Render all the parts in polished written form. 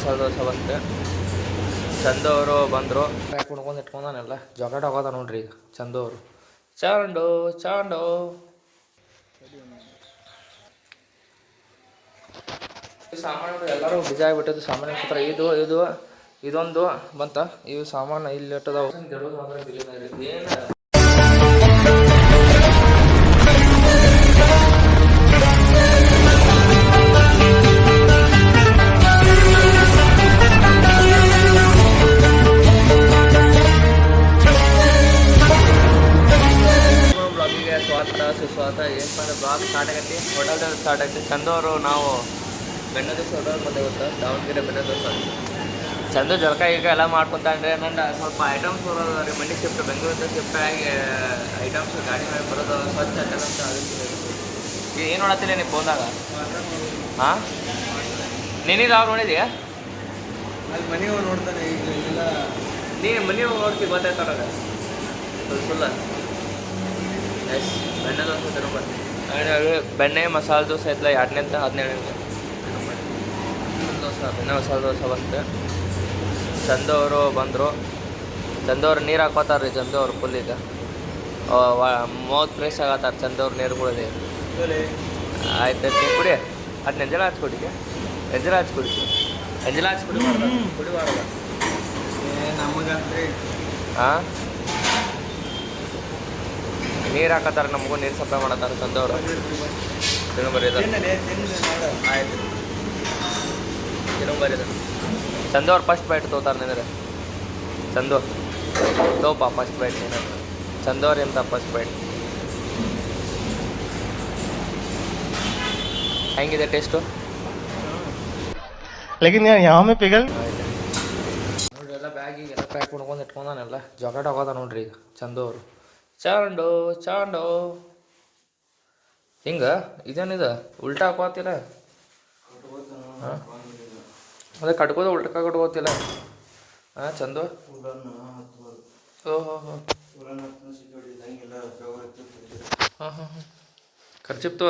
ಮಸಾಲೆ ದೋಸೆ ಬಂತು. ಚಂದು ಅವರು ಬಂದರು. ಪ್ಯಾಕ್ ಮಾಡ್ಕೊಂಡು ಇಟ್ಕೊಂಡಾನೆಲ್ಲ ಜಾಕೆಟ್ ಹಾಕೋದ ನೋಡ್ರಿ ಈಗ ಚಂದು ಅವರು. ಚಾಂಡು ಚಾಂಡು ಸಾಮಾನು ಎಲ್ಲರೂ ಬಿಜಿ ಆಗಿಬಿಟ್ಟಿದ್ದು. ಸಾಮಾನು ಹತ್ರ ಇದೊಂದು ಬಂತ. ಇವು ಸಾಮಾನು ಇಲ್ಲಿ ಇಟ್ಟದಾವು. ಏನು ಸುಸ್ವಾತ ಏನಪ್ಪ ಅಂದ್ರೆ ಬ್ಲಾಗ್ ಸ್ಟಾರ್ಟ್ ಆಗೈತಿ. ಹೋಟೆಲ್ದಾಗ ಸ್ಟಾರ್ಟ್ ಆಗೈತಿ. ಚಂದವರು ನಾವು ಬೆಣ್ಣೆ ದೋಸೆ ಹೋಟೆಲ್ ಬಂದೆ ಗೊತ್ತಾ, ದಾವಣಗೆರೆ ಬೆಣ್ಣೆ ದೋಸೆ. ಚಂದ ಜಳಕ ಈಗ ಎಲ್ಲ ಮಾಡ್ಕೊತ ಅಂದರೆ ನನ್ನ ಸ್ವಲ್ಪ ಐಟಮ್ಸ್ ಬರೋದು ರೀ. ಮಂಡಿ ಶಿಫ್ಟ್ ಬೆಂಗಳೂರಿಂದ ಶಿಫ್ಟ್ ಆಗಿ ಐಟಮ್ಸ್ ಗಾಡಿ ಮೇಲೆ ಬರೋದು ಸ್ವಚ್ಛ ಅಂತ ಅದಕ್ಕೆ ಏನು ನೋಡತ್ತಿಲ್ಲ ನೀವು ಫೋನ್ದಾಗ? ಹಾಂ ನೀನಿಲ್ಲ ಅವ್ರು ನೋಡಿದ್ಯಾ? ಅಲ್ಲಿ ಮನೆ ಹೋಗಿ ನೋಡ್ತಾನೆ ಈಗ. ನೀನು ಮನೆ ಹೋಗಿ ನೋಡ್ತೀವಿ ಗೊತ್ತಾಯ್ತು ನನಗೆ ಫುಲ್ಲ. ಎಸ್ ಬೆಣ್ಣೆ ದೋಸೆ ತಿನ್ನೋಬರ್ತೀನಿ. ಬೆಣ್ಣೆ ಮಸಾಲೆ ದೋಸೆ ಐತಲ್ಲ 2ನೇ 17ನೇ ದೋಸೆ. ಬೆಣ್ಣೆ ಮಸಾಲೆ ದೋಸೆ ಬಂತು. ಚಂದು ಅವರು ಬಂದರು. ಚಂದವ್ರು ನೀರು ಹಾಕೋತಾರೆ ರೀ. ಚಂದು ಅವ್ರು ಫುಲ್ ಈಗ ಮೌತ್ ಫ್ರೆಶ್ ಆಗತ್ತಾರೆ. ಚಂದವ್ರು ನೀರು ಕುಡಿದೆ ಆಯ್ತು. ಕುಡಿ ಅದನ್ನ ಎಂಜಲ ಹಚ್ಕೊಡಿಗೆ. ಎಂಜಲ ಹಚ್ಕೊಡಿ. ಎಂಜಲ ಹಚ್ಕೊಡಿ ಕುಡಿಬಾರ್ದ ನಮಗಂದ್ರೆ. ಹಾಂ ನೀರು ಹಾಕತ್ತಾರೆ. ನಮಗೂ ನೀರು ಸಪ್ಲೈ ಮಾಡತ್ತಾರೆ ಚಂದವ್ರು. ತಿನ್ನಬರಿದ ಆಯ್ತು. ತಿನ್ನಬರಿದ ಚಂದವ್ರು ಫಸ್ಟ್ ಬೈಟ್ ತೋತಾರೆ ನಿಂದ್ರೆ. ಚಂದು ತೋಪ ಫಸ್ಟ್ ಬೈಟ್ ನೀನು. ಚಂದವ್ರು ಎಂತ ಫಸ್ಟ್ ಬೈಟ್ ಹೆಂಗಿದೆ ಟೇಸ್ಟು? ನೋಡ್ರಿ ಎಲ್ಲ ಬ್ಯಾಗಿಗೆಲ್ಲ ಪ್ಯಾಕ್ ಮಾಡ್ಕೊಂಡು ಇಟ್ಕೊಂಡಾನೆಲ್ಲ ಜಾಕೆಟ್ ಹಾಕೋದ ನೋಡ್ರಿ ಈಗ ಚಂದು ಅವರು. ಚಾಂಡು ಚಾಂಡು ಹಿಂಗೆ ಇದೇನಿದೆ ಉಲ್ಟಾ ಹಾಕೋತಿಲ್ಲ? ಹಾಂ ಅದೇ ಕಟ್ಕೋದ ಉಲ್ಟಾ ಕಟ್ಕೋತಿಲ್ಲ? ಹಾಂ ಚಂದು. ಓಹೋ ಹೋ ಹಾಂ ಹಾಂ ಹಾಂ ಖರ್ಚಿಪ್ ತೋ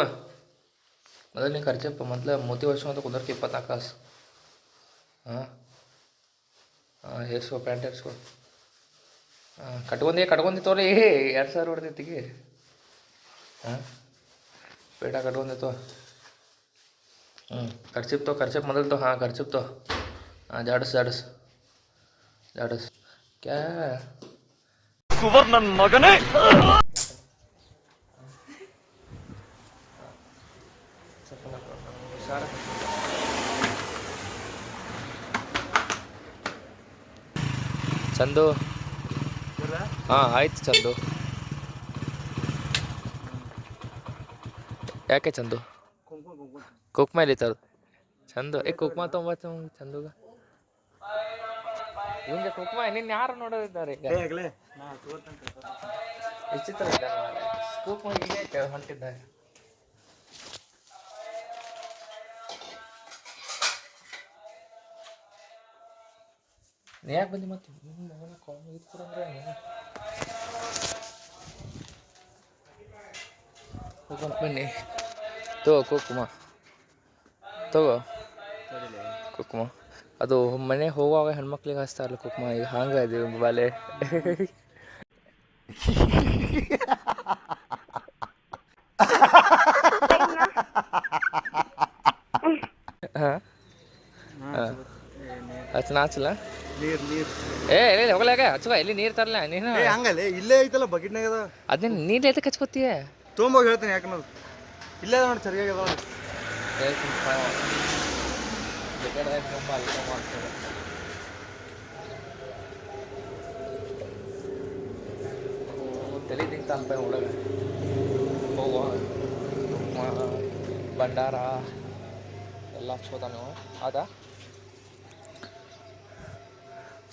ಮೊದಲು ನೀ ಖರ್ಚಿಪ್ ಮೊದಲು ಮೂತಿ ವರ್ಷ ಅಂತ ಕುಂದರ್ತಿ 24 ಕಾಸು. ಹಾಂ ಹಾಂ ಏರ್ಸ್ಕೊ ಪ್ಯಾಂಟ್ ಏರ್ಸ್ಕೊ. ಹಾಂ ಕಟ್ಕೊಂಡಿ ತೋರಿ 2000 ಹೊಡೆದೈತಿಗೆ. ಹಾಂ ಪೇಟ ಕಟ್ಕೊಂಡಿತ್ತು. ಖರ್ಚಿಪ್ ತೋ ಖರ್ಚಿಪ್ ಮೊದಲು ತೋ. ಹಾಂ ಖರ್ಚಿಪ್ ತೋ. ಹಾಂ ಜಾಡಸ್ ಕ್ಯಾ ಸುವರ್ಣ ಮಗನೇ. ಚಂದು ಹಾಂ ಆಯ್ತು ಚಂದು. ಯಾಕೆ ಚಂದು ಕುಕ್ಮ ಇಲ್ಲಿ ತರು ಚಂದು ಕುಕ್ಮ ತೊಂಬತ್ತು ಚಂದುಗ ಹಿಂಗೆ ಕುಕ್ಮ ನಿನ್ನ ಯಾರು ನೋಡೋದಿದ್ದಾರೆ ಈಗ ವಿಚಿತ್ರ ಇದ್ದಾರೆ. ಕುಕ್ಮ ಹೀಗೆ ಹೊಂಟಿದ್ದಾರೆ. ನೀ ಯಾಕೆ ಬಂದಿ ಮತ್ತೆ ಬನ್ನಿ ತಗೋ ಕುಕ್ಮ ಅದು ಮನೆ ಹೋಗುವಾಗ ಹೆಣ್ಮಕ್ಳಿಗೆ ಹಚ್ತಾರಲ್ಲ ಕುಕ್ಮ. ಈಗ ಹಂಗೆ ಇದೀವಿ ಬಾಲೆ. ಹಾಂ ಹಚ್ಚಲ ಏ ಹೋಗ್ಲಾಗ ಹಚ್ಚುವ ಇಲ್ಲಿ ನೀರು ತರಲ್ಲ ನೀನು. ಹಂಗಲ್ಲ ಇಲ್ಲೇ ಐತಲ್ಲ ಬಕೆಟ್ನಾಗ ಅದ. ಅದನ್ನ ನೀರು ಎದಕ್ಕೆ ಹಚ್ಕೋತೀಯ? ತೊಗೊಂಬೋಗಿ ಹೇಳ್ತೀನಿ ಯಾಕಂದ್ರೆ ಇಲ್ಲೇ ನೋಡಿ ಸರಿಯಾಗಿ ಅದ. ತಲೆ ತಿಂತಲ್ಪ ಒಳಗೆ ಹೋಗುವ ಭಂಡಾರ ಎಲ್ಲ ಹಚ್ಕೋತ ನೀವು ಅದ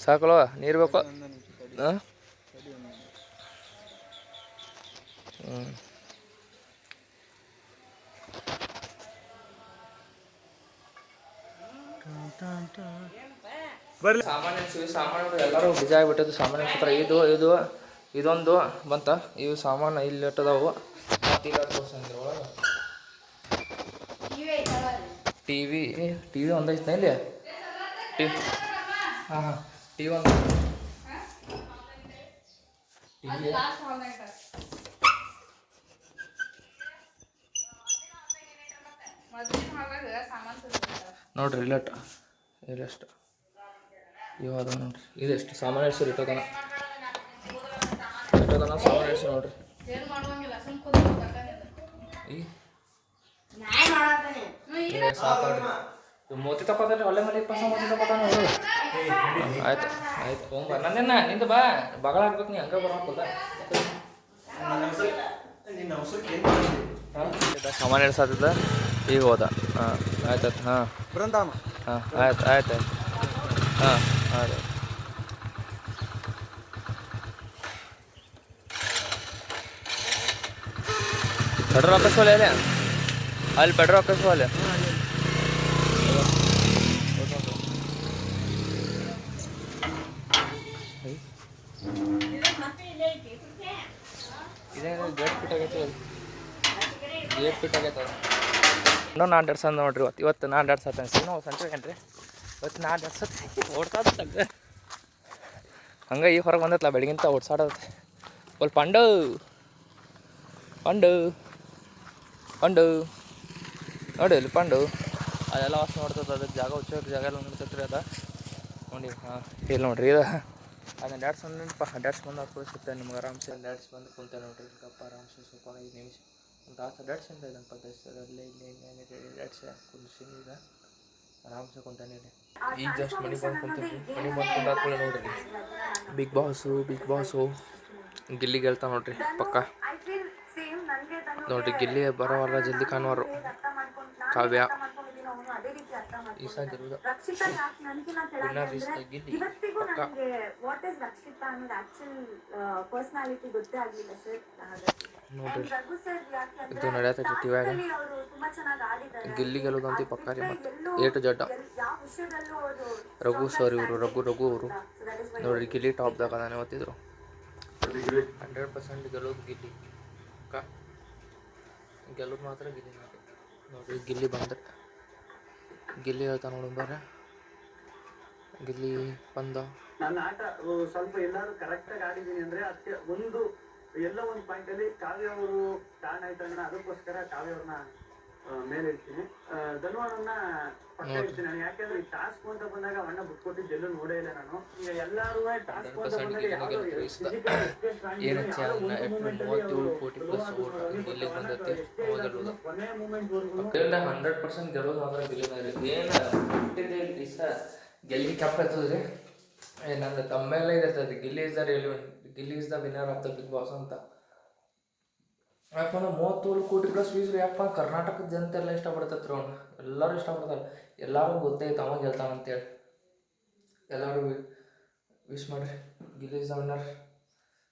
ಸಾಕಲ್ವ ನೀರು ಬೇಕು. ಹಾಂ ಬರ್ಲಿ. ಸಾಮಾನು ಎಲ್ಲರೂ ಬಿಜಿ ಆಗಿಬಿಟ್ಟಿದ್ದು. ಸಾಮಾನು ಹತ್ರ ಇದೊಂದು ಬಂತ. ಇವು ಸಾಮಾನು ಇಲ್ಲಿ ಇಟ್ಟದವು. ಮತ್ತು ಇಲ್ಲ ತೋರ್ಸಂದ್ರೆ ಒಳಗೆ ಟಿ ವಿ ಒಂದೈತೆ ಇಲ್ಲಿ. ಟಿ ಹಾಂ ಹಾಂ ಟಿ ಒಂದು ನೋಡ್ರಿ ಇಲ್ಲಟ್ ಇಲ್ಲಷ್ಟು ಇವಾಗ ನೋಡ್ರಿ ಇದೆಷ್ಟು ಸಾಮಾನು ಹೆಸರು ಇಟ್ಟೋದನ ಸಾಮಾನು ಹೆಸರು ನೋಡ್ರಿ ಸಾಕು ಮೋತಿ ತಗೋತಾನೆ ಒಳ್ಳೆ ಮನೆ ಪಸ ಮೋತಿ ತಗೋತಾನ ಆಯ್ತು ಆಯ್ತು ಹೋಗ್ಬ ನನ್ನೇನ ನಿಂದು ಬಾ ಬಗಳ ಹಾಕ್ಬೇಕು ನೀ ಹಂಗೆ ಬರೋಕಲ್ಲ ಸಾಮಾನು ಎಡ್ಸಾತಿದ್ದ ಈಗ ಹೋದ ಹಾಂ ಆಯ್ತಾಯ್ತು ಹಾಂ ಬೃಂದಾವನ ಹಾಂ ಆಯ್ತು ಆಯ್ತು ಆಯ್ತು ಹಾಂ ಆಯ್ತು पेट्रोल ऑफिस वाले हैं ಅಲ್ಲಿ पेट्रोल ऑफिस वाले ಇದೇನು ಗೇಟ್ ಫಿಟ್ ಆಗೈತೆ ಇನ್ನೂ ನಾನು ಅಡ್ಡಾಡ್ಸಂದು ನೋಡ್ರಿ ಇವತ್ತು ನಾನು ಅಡ್ಡಾಡ್ಸತ್ತೆ ಇನ್ನೂ ಸಂಚೇನ್ರಿ ಇವತ್ತು ನಾನು ಅಡ್ಡಾಡ್ಸತ್ತೆ ಓಡ್ತಾದ ತಗ್ಗ ಹಂಗೆ ಈ ಹೊರಗೆ ಬಂದತ್ಲ ಬೆಳಗಿಂತ ಓಡ್ಸಾಡತ್ತೆ ಒಲ್ ಪಂಡು ಪಂಡು ಪಂಡು ನೋಡಿ ಇಲ್ಲಿ ಪಂಡು ಅದೆಲ್ಲ ವಾಸನೆ ನೋಡ್ತದೆ ಅದಕ್ಕೆ ಜಾಗ ಹುಚ್ಚೋರು ಜಾಗ ಎಲ್ಲ ನೋಡ್ತೈತ್ರಿ ಅದ ನೋಡಿ ಹಾಂ ಇಲ್ಲಿ ನೋಡ್ರಿ ಇದು ಅದನ್ನ ಡ್ಯಾಡ್ಸ್ ಬಂದು ಅವ್ರು ಸಿಗ್ತಾನೆ ನಿಮ್ಗೆ ಆರಾಮ್ಸೆ ಡ್ಯಾಡ್ಸ್ ಬಂದು ಕುಂತೆ ನೋಡ್ರಿ ಗಪ್ಪ ಆರಾಮ್ಸೆ ಸ್ವಲ್ಪ 5 ನಿಮಿಷ ಒಂದು ತಾಸು ಡ್ಯಾಡ್ಸ್ ಅಂತ ಇದ್ದಾನೆ ಅಲ್ಲೇ ಇಲ್ಲಿ ಡ್ಯಾಡ್ಸ್ ಕುಂದಿಸಿ ಈಗ ಆರಾಮ್ಸೆ ಕುಂತಾನೆ ಇಲ್ಲಿ ಈಗ ಜಸ್ಟ್ ಮನೆ ಬಂದು ಕುಂತೀನಿ ಮನೆ ಬಂದು ಕುಂದಾದ್ಮೇಲೆ ನೋಡ್ರಿ ಬಿಗ್ ಬಾಸು ಗಿಲ್ಲಿ ಗೆಲ್ತಾ ನೋಡ್ರಿ ಪಕ್ಕ ನೋಡ್ರಿ ಗಿಲ್ಲಿ ಬರೋವಲ್ಲ ಜಲ್ದಿ ಕಾಣುವರು ಕಾವ್ಯ ಈ ಸಾಗಿರೋದು ಗಿಲ್ಲಿ ಪಕ್ಕ ನೋಡ್ರಿ ಇದು ನಡೆಯತೈತಿ ಟಿವ್ಯಾಗ ಗಿಲ್ಲಿ ಗೆಲ್ಲೋದಂತ ಪಕ್ಕ ರೀ ಮತ್ತೆ A to Z Raghu sir ಇವರು ರಘು ಅವರು ನೋಡ್ರಿ ಗಿಲ್ಲಿ ಟಾಪ್ದಾಗ ಅದಾನೆ ಓದ್ತಿದ್ರು 100% ಗೆಲ್ಲೋದು ಗಿಲ್ಲಿ ಪಕ್ಕ ಗೆಲ್ಲೋದು ಮಾತ್ರ ಗಿಲ್ಲಿ ನೋಡ್ರಿ ಗಿಲ್ಲಿ ಬಂದ್ರೆ ಗಿಲ್ಲಿ ಹೇಳ್ತಾ ನೋಡಿದ್ರೆ ಗಿಲ್ಲಿ ಬಂದ ನನ್ನ ಆಟ ಸ್ವಲ್ಪ ಎಲ್ಲಾರು ಕರೆಕ್ಟಾಗಿ ಆಡಿದ್ದೀನಿ ಅಂದ್ರೆ ಅದಕ್ಕೆ ಒಂದು ಪಾಯಿಂಟಲ್ಲಿ ಕಾವ್ಯ ಅವರು ಕಾರಣ ಆಯ್ತು ಅಂದ್ರೆ ಅದಕ್ಕೋಸ್ಕರ ಕಾವ್ಯ ಅವ್ರನ್ನ ಮೇಲೆ ಇಡ್ತೀನಿ ಧನ್ವಾನನ್ನ ಪಕ್ಕ ಇಡ್ತೀನಿ ನಾನು ಯಾಕೆಂದ್ರೆ ಈ ಟಾಸ್ಕ್ ಅಂತ ಬಂದಾಗ ಅವನ್ನ ಬಿಟ್ಕೊಟ್ಟಿದ್ದು ಎಲ್ಲೂ ನೋಡೇ ಇಲ್ಲ ನಾನು ಈಗ ಎಲ್ಲರೂ ಟಾಸ್ಕ್ ಅಂತ ಬಂದಾಗ 100% ಗೆಲ್ಲೋದು ಮಾತ್ರ ಗೆಲ್ಲಿ ಕಪ್ ಆಗ್ತದ್ರಿ ನಂದು ತಮ್ಮೆಲ್ಲ ಇದಿರ್ತದೆ Gilli is the winner of the Bigg Boss ಅಂತ ಯಾಕಂದ್ರೆ 37 ಕೋಟಿ ಪ್ಲಸ್ ವ್ಯೂಸ್ ಯಾಕಪ್ಪ ಕರ್ನಾಟಕದ ಜನತೆ ಎಲ್ಲ ಇಷ್ಟಪಡ್ತೈತ್ರಿ ಅವ್ನು ಎಲ್ಲರೂ ಇಷ್ಟಪಡ್ತಾರೆ ಎಲ್ಲರೂ ಗೊತ್ತೈತೆ ಅವ ಗೆಲ್ತಾನಂತೇಳಿ ಎಲ್ಲರೂ ವಿಶ್ ಮಾಡಿರಿ ಗಿಲ್ಲಿ ಇಸ್ ದ ವಿನ್ನರ್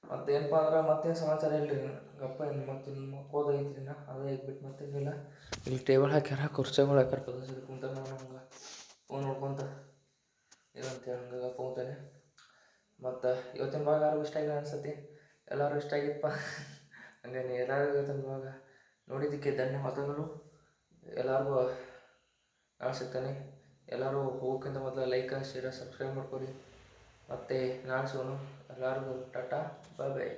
ಮತ್ತೇನಪ್ಪ ಅಂದ್ರೆ ಮತ್ತೇನು ಸಮಾಚಾರ ಇಲ್ರಿ ಗಪ್ಪ ಏನು ಮತ್ತೆ ಮಕ್ಕೋದೈತ್ರಿ ನಾ ಅದೇ ಬಿಟ್ಟು ಮತ್ತೇನಿಲ್ಲ ಇಲ್ಲಿ ಟೇಬಲ್ ಹಾಕ್ಯಾರ ಕುರ್ಚಿಗಳು ಹಾಕ್ಯಾರ ಪದಸಿದ ಕುಂತ ನಾನು ಹಂಗೆ ಫೋನ್ ನೋಡ್ಕೊಂತ ಏನಂತೇಳಿ ಹಂಗೆ ಗಪ್ಪ ಹೋಗ್ತಾನೆ ಮತ್ತು ಇವತ್ತಿನ ಭಾಗ ಯಾರಿಗೂ ಇಷ್ಟ ಆಗಿಲ್ಲ ಅನ್ಸತಿ ಎಲ್ಲರೂ ಇಷ್ಟ ಆಗಿತ್ತಪ್ಪ ಹಂಗೆ ಎಲ್ಲರಿಗೂ ಇವತ್ತಿನ ಭಾಗ ನೋಡಿದ್ದಕ್ಕೆ ಧನ್ಯವಾದಗಳು ಎಲ್ಲರಿಗೂ ನಾಳೆ ಸಿಗ್ತಾನೆ ಎಲ್ಲರೂ ಹೋಗೋಕ್ಕಿಂತ ಮೊದಲು ಲೈಕ್ ಶೇರ್ ಸಬ್ಸ್ಕ್ರೈಬ್ ಮಾಡ್ಕೊರಿ ಮತ್ತು ನಾಳೆ ಸಿಗೋಣ ಎಲ್ಲರಿಗೂ ಟಾಟಾ ಬಾಯ್ ಬಾಯ್